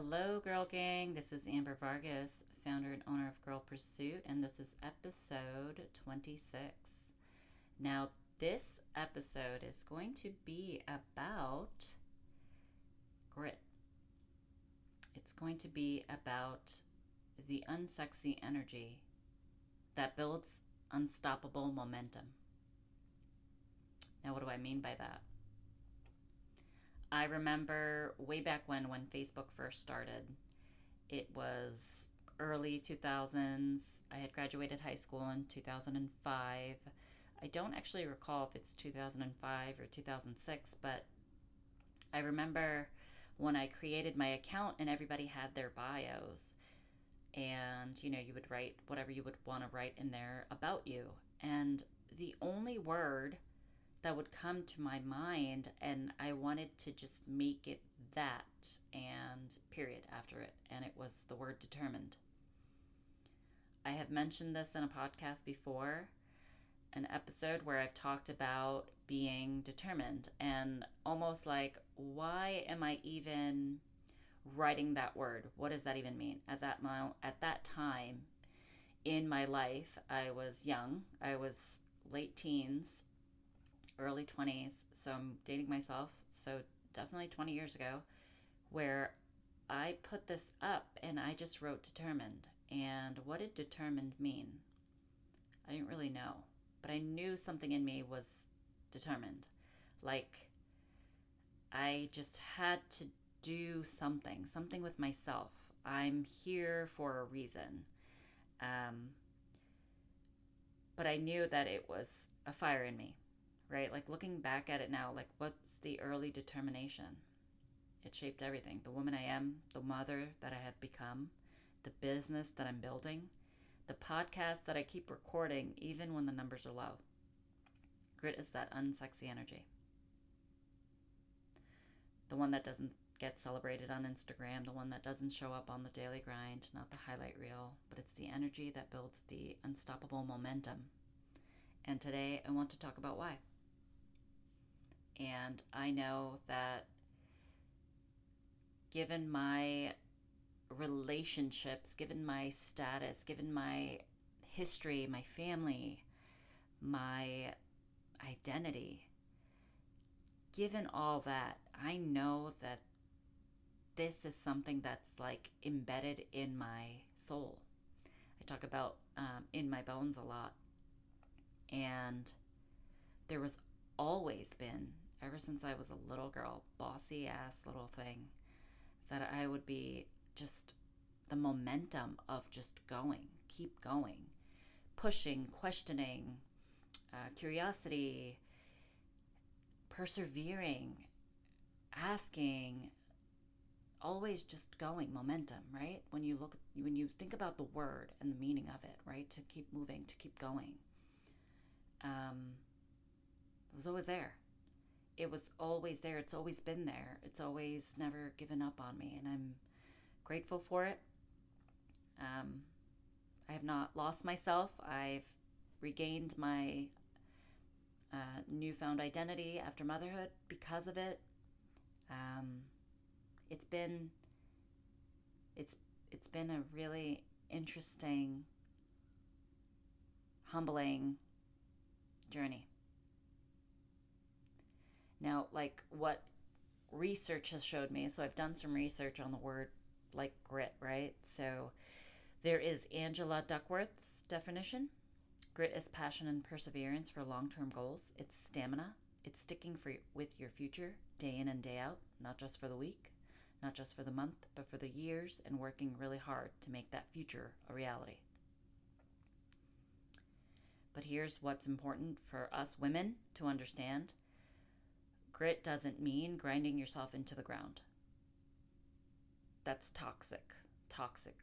Hello, Girl Gang. This is Amber Vargas, founder and owner of Girl Pursuit, and this is episode 26. Now, this episode is going to be about grit. It's going to be about the unsexy energy that builds unstoppable momentum. Now, what do I mean by that? I remember way back when Facebook first started. It was early 2000s. I had graduated high school in 2005. I don't actually recall if it's 2005 or 2006, but I remember when I created my account and everybody had their bios. And, you would write whatever you would want to write in there about you. And the only word that would come to my mind, and I wanted to just make it that and period after it, and it was the word determined. I have mentioned this in a podcast before, an episode where I've talked about being determined and almost like, why am I even writing that word? What does that even mean? At that time in my life, I was young. I was late teens, early 20s, so I'm dating myself, so definitely 20 years ago, where I put this up and I just wrote determined. And what did determined mean? I didn't really know, but I knew something in me was determined. Like, I just had to do something with myself. I'm here for a reason. But I knew that it was a fire in me. Right? Like looking back at it now, like what's the early determination? It shaped everything. The woman I am, the mother that I have become, the business that I'm building, the podcast that I keep recording even when the numbers are low. Grit is that unsexy energy. The one that doesn't get celebrated on Instagram, the one that doesn't show up on the daily grind, not the highlight reel, but it's the energy that builds the unstoppable momentum. And today I want to talk about why. And I know that given my relationships, given my status, given my history, my family, my identity, given all that, I know that this is something that's like embedded in my soul. I talk about in my bones a lot. And there was always been, ever since I was a little girl, bossy ass little thing, that I would be just the momentum of just keep going, pushing, questioning, curiosity, persevering, asking, always just going, momentum, right? When you think about the word and the meaning of it, right? To keep moving, to keep going. It was always there. It was always there. It's always been there. It's always never given up on me, and I'm grateful for it. I have not lost myself. I've regained my newfound identity after motherhood because of it. It's been a really interesting, humbling journey. Now, like what research has showed me, so I've done some research on the word like grit, right? So there is Angela Duckworth's definition. Grit is passion and perseverance for long-term goals. It's stamina. It's sticking with your future day in and day out, not just for the week, not just for the month, but for the years, and working really hard to make that future a reality. But here's what's important for us women to understand. Grit doesn't mean grinding yourself into the ground. That's toxic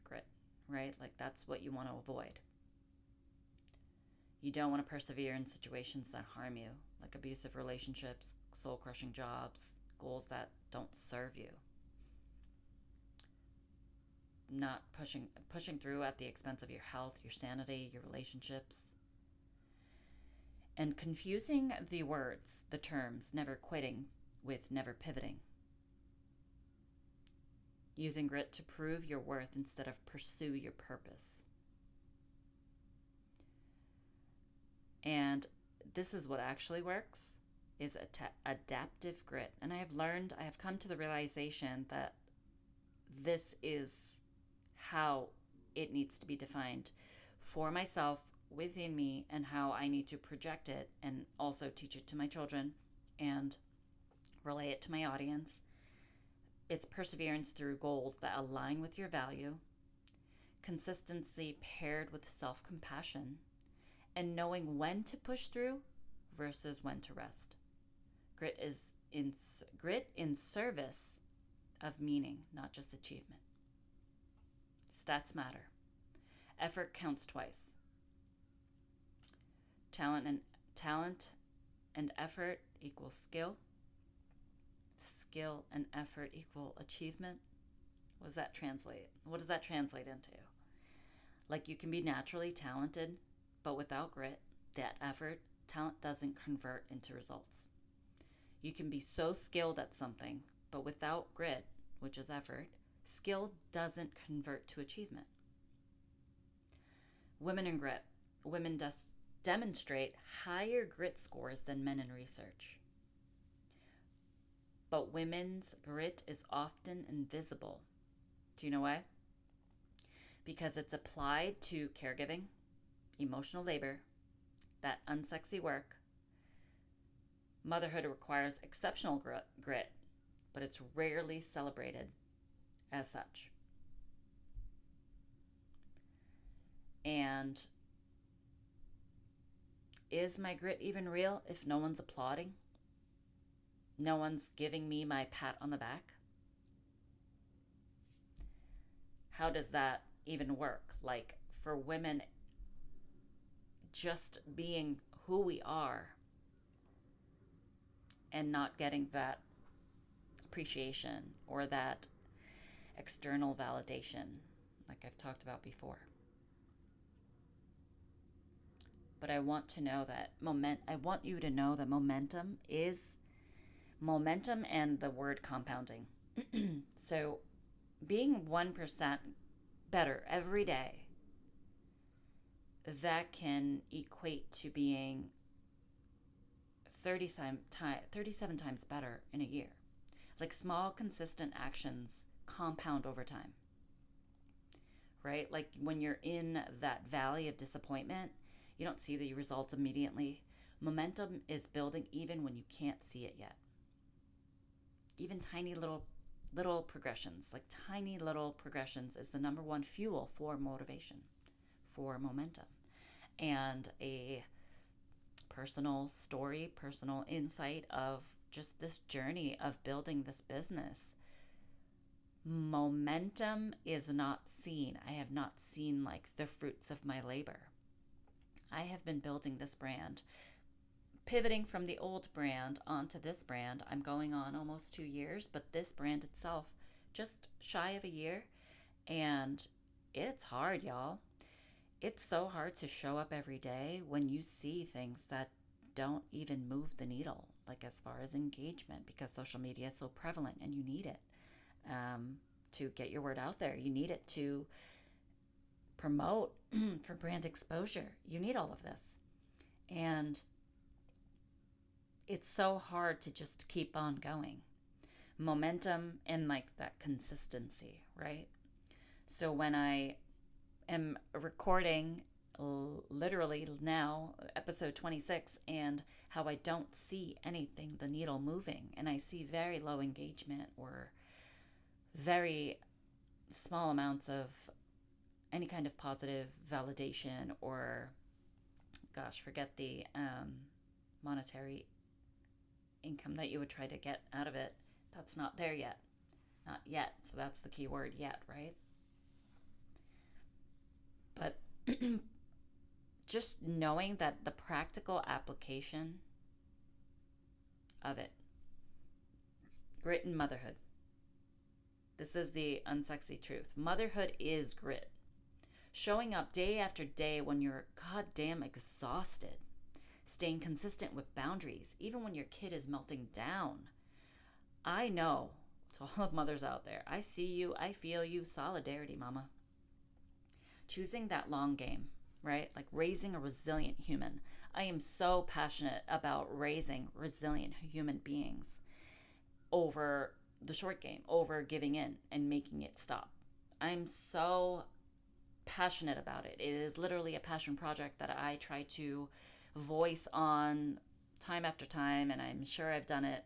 grit, right? Like that's what you want to avoid. You don't want to persevere in situations that harm you, like abusive relationships, soul-crushing jobs, goals that don't serve you. Not pushing through at the expense of your health, your sanity, your relationships. And confusing the words, the terms, never quitting with never pivoting. using grit to prove your worth instead of pursue your purpose. And this is what actually works, is adaptive grit. And I have come to the realization that this is how it needs to be defined for myself, within me, and how I need to project it and also teach it to my children and relay it to my audience. It's perseverance through goals that align with your value, consistency paired with self-compassion, and knowing when to push through versus when to rest. Grit in service of meaning, not just achievement. Stats matter. Effort counts twice. Talent and effort equals skill. Skill and effort equal achievement. What does that translate? What does that translate into? Like, you can be naturally talented, but without grit, that effort, talent doesn't convert into results. You can be so skilled at something, but without grit, which is effort, skill doesn't convert to achievement. Women in grit. Women demonstrate higher grit scores than men in research. But women's grit is often invisible. Do you know why? Because it's applied to caregiving, emotional labor, that unsexy work. Motherhood requires exceptional grit, but it's rarely celebrated as such. And is my grit even real if no one's applauding? No one's giving me my pat on the back? How does that even work? Like, for women, just being who we are and not getting that appreciation or that external validation, like I've talked about before. But I want you to know that momentum and the word compounding. So being 1% better every day, that can equate to being 37 times better in a year. Like, small, consistent actions compound over time, right? Like, when you're in that valley of disappointment, you don't see the results immediately. Momentum is building even when you can't see it yet. Even tiny little progressions, like tiny little progressions, is the number one fuel for motivation, for momentum. And a personal story, personal insight of just this journey of building this business. Momentum is not seen. I have not seen like the fruits of my labor. I have been building this brand, pivoting from the old brand onto this brand. I'm going on almost 2 years, but this brand itself just shy of a year. And it's hard, y'all. It's so hard to show up every day when you see things that don't even move the needle, like as far as engagement, because social media is so prevalent and you need it to get your word out there. You need it to promote for brand exposure. You need all of this. And it's so hard to just keep on going. Momentum and like that consistency, right? So when I am recording literally now, episode 26, and how I don't see anything, the needle moving, and I see very low engagement or very small amounts of any kind of positive validation or, gosh, forget the monetary income that you would try to get out of it. That's not there yet. Not yet. So that's the key word, yet, right? But just knowing that the practical application of it, grit and motherhood. This is the unsexy truth. Motherhood is grit. Showing up day after day when you're goddamn exhausted. Staying consistent with boundaries, even when your kid is melting down. I know To all the mothers out there, I see you, I feel you, solidarity, mama. Choosing that long game, right? Like raising a resilient human. I am so passionate about raising resilient human beings over the short game, over giving in and making it stop. I'm so passionate about it. It is literally a passion project that I try to voice on time after time, and I'm sure I've done it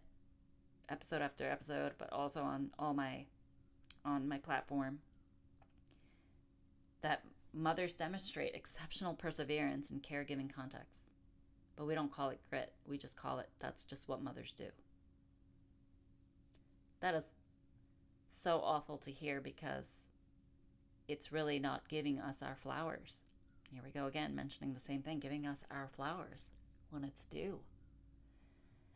episode after episode, but also on my platform, that mothers demonstrate exceptional perseverance in caregiving contexts. But we don't call it grit. We just call it, that's just what mothers do. That is so awful to hear, because it's really not giving us our flowers. Here we go again, mentioning the same thing, giving us our flowers when it's due.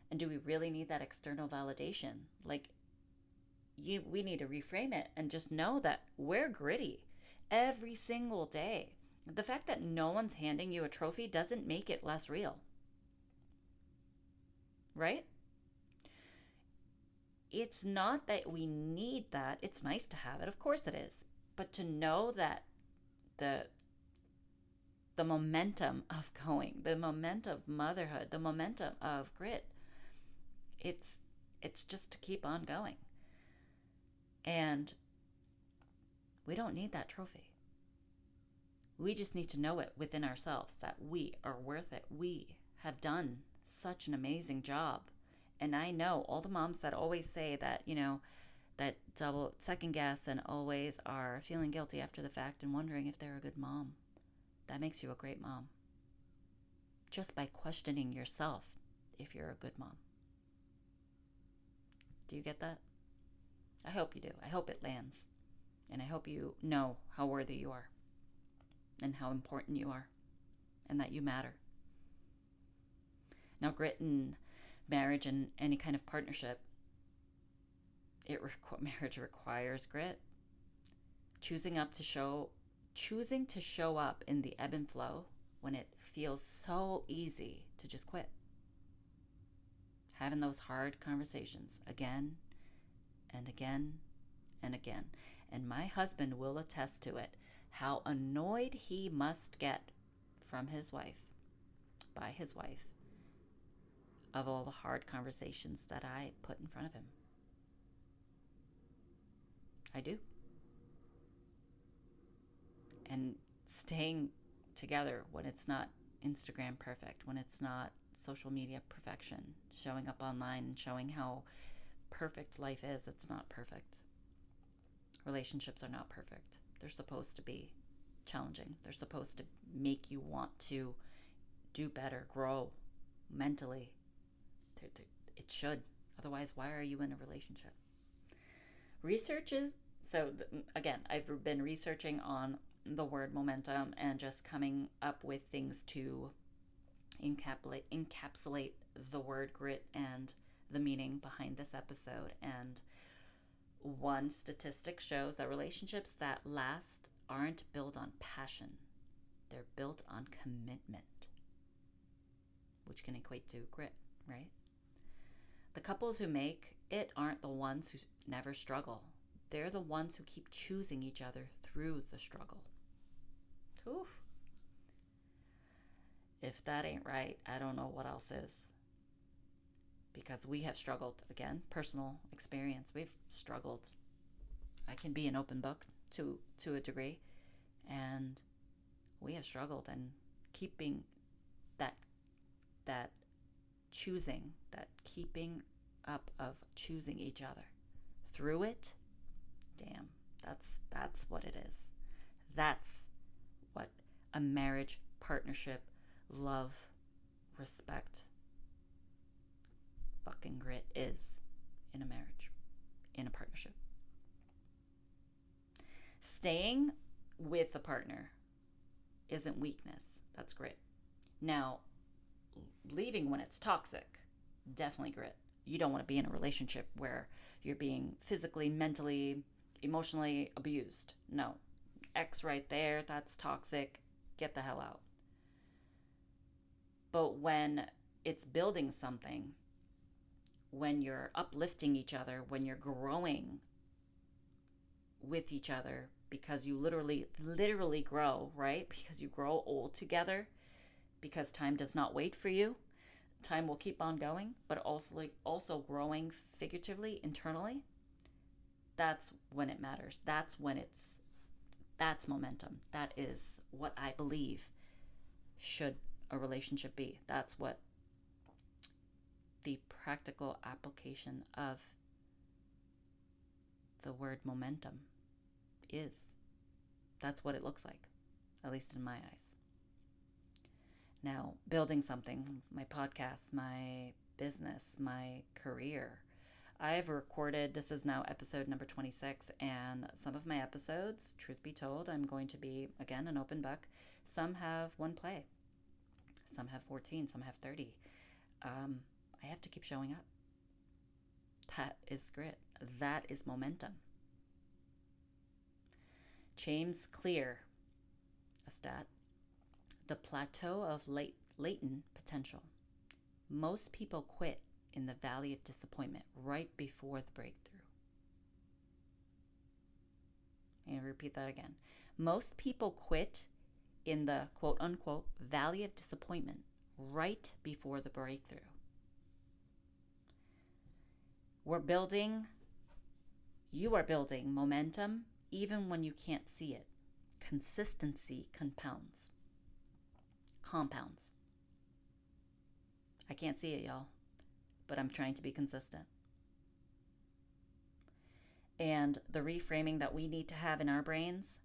And do we really need that external validation? Like, we need to reframe it and just know that we're gritty every single day. The fact that no one's handing you a trophy doesn't make it less real. Right? It's not that we need that. It's nice to have it. Of course it is. But to know that the momentum of going, the momentum of motherhood, the momentum of grit, it's just to keep on going. And we don't need that trophy. We just need to know it within ourselves that we are worth it. We have done such an amazing job. And I know all the moms that always say that, that double second guess and always are feeling guilty after the fact and wondering if they're a good mom. That makes you a great mom. Just by questioning yourself if you're a good mom. Do you get that? I hope you do. I hope it lands. And I hope you know how worthy you are and how important you are and that you matter. Now, grit in marriage and any kind of partnership, marriage requires grit. Choosing to show up in the ebb and flow when it feels so easy to just quit. Having those hard conversations again and again and again. And my husband will attest to it, how annoyed he must get from his wife, by his wife, of all the hard conversations that I put in front of him. I do. And staying together when it's not Instagram perfect, when it's not social media perfection, showing up online and showing how perfect life is, it's not perfect. Relationships are not perfect. They're supposed to be challenging. They're supposed to make you want to do better, grow mentally. It should. Otherwise, why are you in a relationship? Again, I've been researching on the word momentum and just coming up with things to encapsulate the word grit and the meaning behind this episode. And one statistic shows that relationships that last aren't built on passion. They're built on commitment, which can equate to grit, right? The couples who make it aren't the ones who never struggle. They're the ones who keep choosing each other through the struggle. Oof. If that ain't right, I don't know what else is. Because we have struggled, again, personal experience. We've struggled. I can be an open book to a degree. And we have struggled, and keeping that choosing, that keeping up of choosing each other through it, damn, that's what it is. That's what a marriage, partnership, love, respect, fucking grit is in a marriage, in a partnership. Staying with a partner isn't weakness. That's grit. Now, leaving when it's toxic, definitely grit. You don't want to be in a relationship where you're being physically, mentally, emotionally abused. No. X right there, that's toxic. Get the hell out. But when it's building something, when you're uplifting each other, when you're growing with each other, because you literally grow, right? Because you grow old together, because time does not wait for you. Time will keep on going, but also growing figuratively, internally. That's when it matters. That's momentum. That is what I believe should a relationship be. That's what the practical application of the word momentum is. That's what it looks like, at least in my eyes. Now, building something, my podcast, my business, my career, I've recorded, this is now episode number 26, and some of my episodes, truth be told, I'm going to be, again, an open book. Some have one play, some have 14, some have 30. I have to keep showing up. That is grit. That is momentum. James Clear, a stat, the plateau of latent potential. Most people quit in the valley of disappointment right before the breakthrough. And repeat that again. Most people quit in the quote unquote valley of disappointment right before the breakthrough. You are building momentum even when you can't see it. Consistency compounds. I can't see it, y'all, but I'm trying to be consistent. And the reframing that we need to have in our brains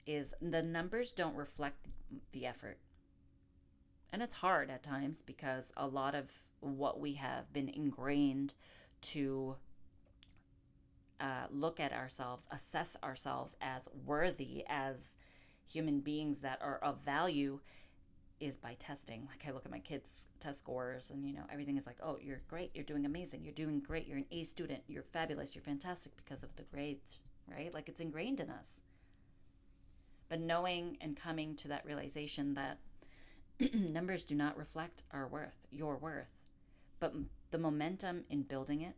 is the numbers don't reflect the effort. And it's hard at times because a lot of what we have been ingrained to look at ourselves, assess ourselves as worthy, as human beings that are of value, is by testing. Like I look at my kids' test scores and, everything is like, oh, you're great. You're doing amazing. You're doing great. You're an A student. You're fabulous. You're fantastic because of the grades, right? Like it's ingrained in us. But knowing and coming to that realization that numbers do not reflect our worth, your worth, but the momentum in building it,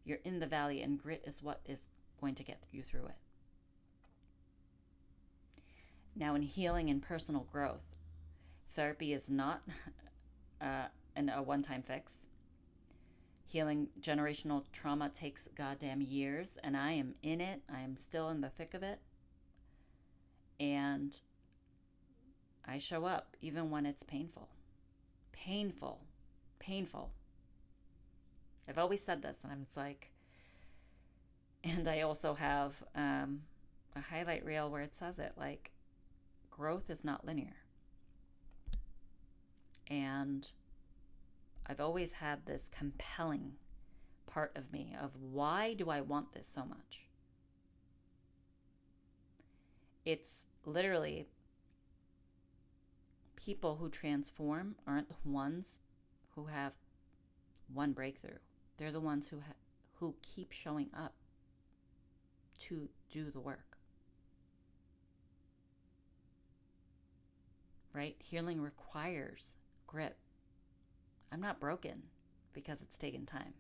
you're in the valley, and grit is what is going to get you through it. Now, in healing and personal growth, therapy is not a one-time fix. Healing generational trauma takes goddamn years, and I am in it. I am still in the thick of it. And I show up even when it's painful. Painful. I've always said this, and it's like, and I also have a highlight reel where it says it, like, growth is not linear. And I've always had this compelling part of me of why do I want this so much? It's literally people who transform aren't the ones who have one breakthrough. They're the ones who keep showing up to do the work. Right? Healing requires grit. I'm not broken because it's taken time.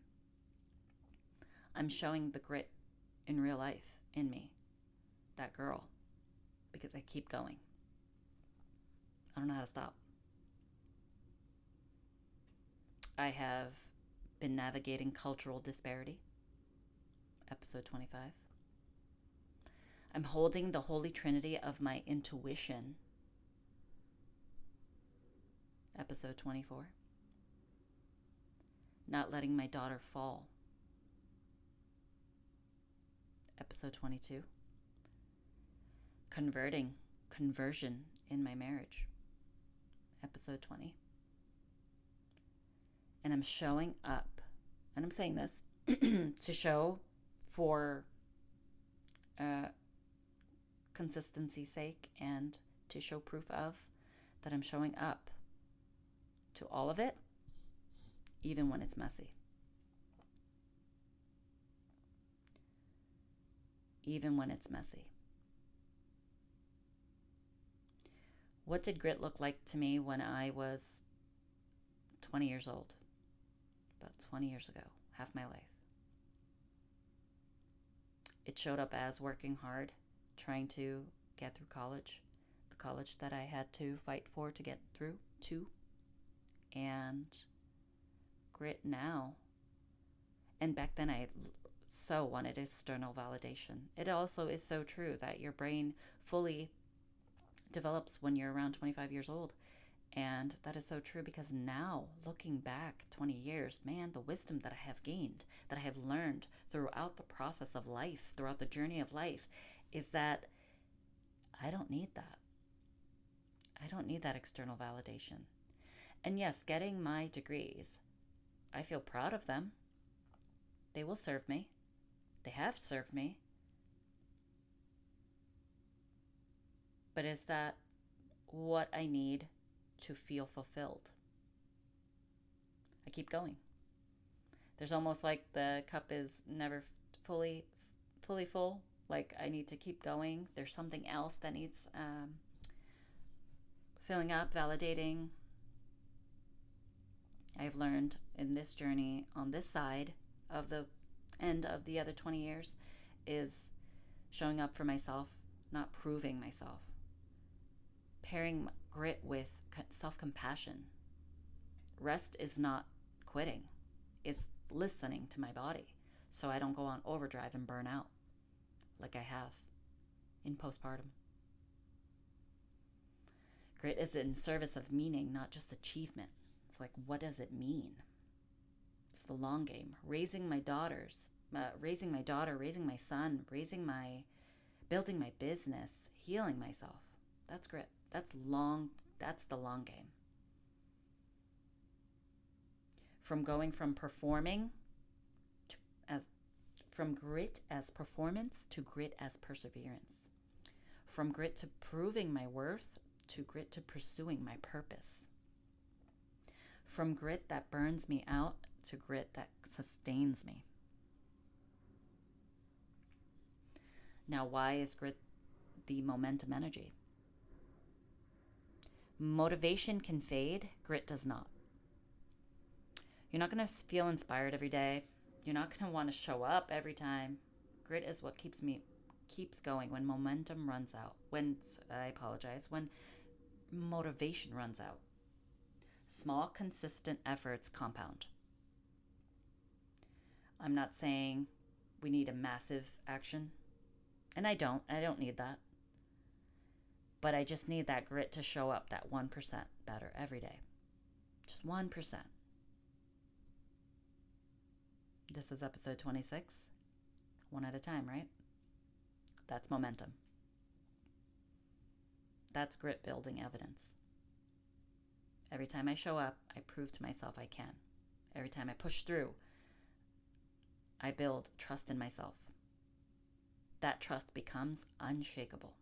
I'm showing the grit in real life in me, that girl, because I keep going. I don't know how to stop. I have been navigating cultural disparity, episode 25. I'm holding the holy trinity of my intuition, episode 24. Not letting my daughter fall, episode 22. Conversion in my marriage, episode 20. And I'm showing up, and I'm saying this to show for consistency's sake and to show proof of that I'm showing up to all of it, even when it's messy. Even when it's messy. What did grit look like to me when I was 20 years old? About 20 years ago. half my life. It showed up as working hard, trying to get through college, the college that I had to fight for to get through to, and grit now. And back then I so wanted external validation. It also is so true that your brain fully develops when you're around 25 years old. And that is so true because now, looking back 20 years, man, the wisdom that I have gained, that I have learned throughout the process of life, throughout the journey of life, is that I don't need that. I don't need that external validation. And yes, getting my degrees, I feel proud of them. They will serve me. They have served me. But is that what I need to feel fulfilled? I keep going. There's almost like the cup is never fully full. Like I need to keep going. There's something else that needs filling up, validating. I've learned in this journey on this side of the end of the other 20 years is showing up for myself, not proving myself. Pairing grit with self-compassion. Rest is not quitting. It's listening to my body so I don't go on overdrive and burn out like I have in postpartum. Grit is in service of meaning, not just achievement. It's like, what does it mean? It's the long game. Raising my daughter, raising my son, building my business, healing myself. That's grit. That's the long game. From going from grit as performance to grit as perseverance. From grit to proving my worth to grit to pursuing my purpose. From grit that burns me out to grit that sustains me. Now, why is grit the momentum energy? Motivation can fade, grit does not. You're not going to feel inspired every day. You're not going to want to show up every time. Grit is what keeps going when momentum runs out. When motivation runs out. Small, consistent efforts compound. I'm not saying we need a massive action, and I don't need that. But I just need that grit to show up that 1% better every day. Just 1%. This is episode 26. One at a time, right? That's momentum. That's grit building evidence. Every time I show up, I prove to myself I can. Every time I push through, I build trust in myself. That trust becomes unshakable.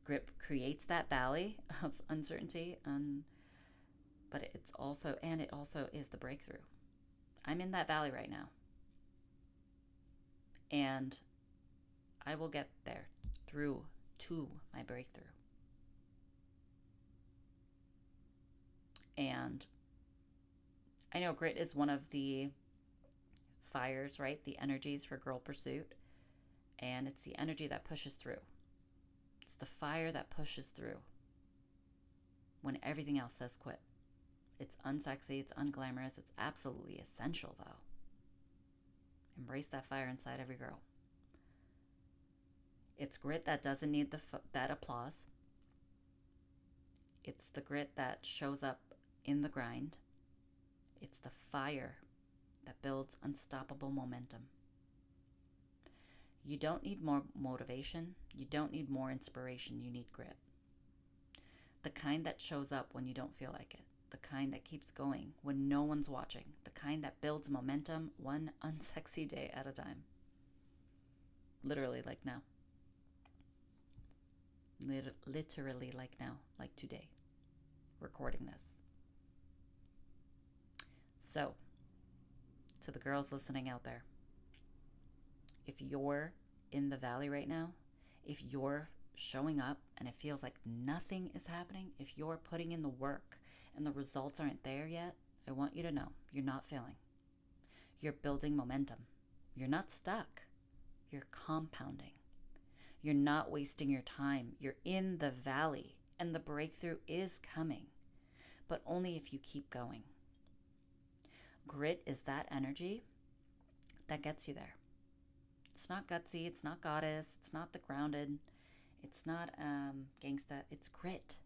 Grit creates that valley of uncertainty, but it also is the breakthrough. I'm in that valley right now. And I will get there through to my breakthrough. And I know grit is one of the fires, right? The energies for girl pursuit. And it's the energy that pushes through. It's the fire that pushes through when everything else says quit. It's unsexy, it's unglamorous, it's absolutely essential though. Embrace that fire inside every girl. It's grit that doesn't need that applause. It's the grit that shows up in the grind. It's the fire that builds unstoppable momentum. You don't need more motivation. You don't need more inspiration. You need grit. The kind that shows up when you don't feel like it. The kind that keeps going when no one's watching. The kind that builds momentum one unsexy day at a time. Literally like now. Literally like now. Like today. Recording this. So, to the girls listening out there, if you're in the valley right now, if you're showing up and it feels like nothing is happening, if you're putting in the work and the results aren't there yet, I want you to know you're not failing. You're building momentum. You're not stuck. You're compounding. You're not wasting your time. You're in the valley, and the breakthrough is coming, but only if you keep going. Grit is that energy that gets you there. It's not gutsy. It's not goddess. It's not the grounded. It's not gangsta. It's grit.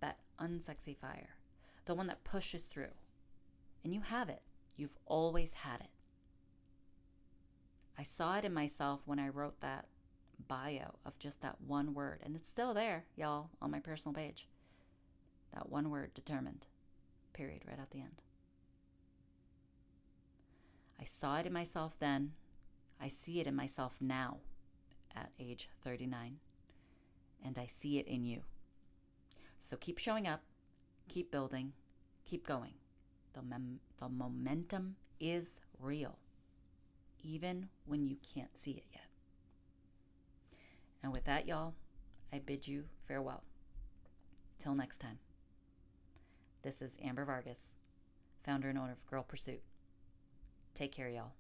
That unsexy fire. The one that pushes through. And you have it. You've always had it. I saw it in myself when I wrote that bio of just that one word. And it's still there, y'all, on my personal page. That one word, determined. Period, right at the end. I saw it in myself then. I see it in myself now at age 39. And I see it in you. So keep showing up, keep building, keep going. The momentum is real, even when you can't see it yet. And with that, y'all, I bid you farewell. Till next time. This is Amber Vargas, founder and owner of Girl Pursuit. Take care, y'all.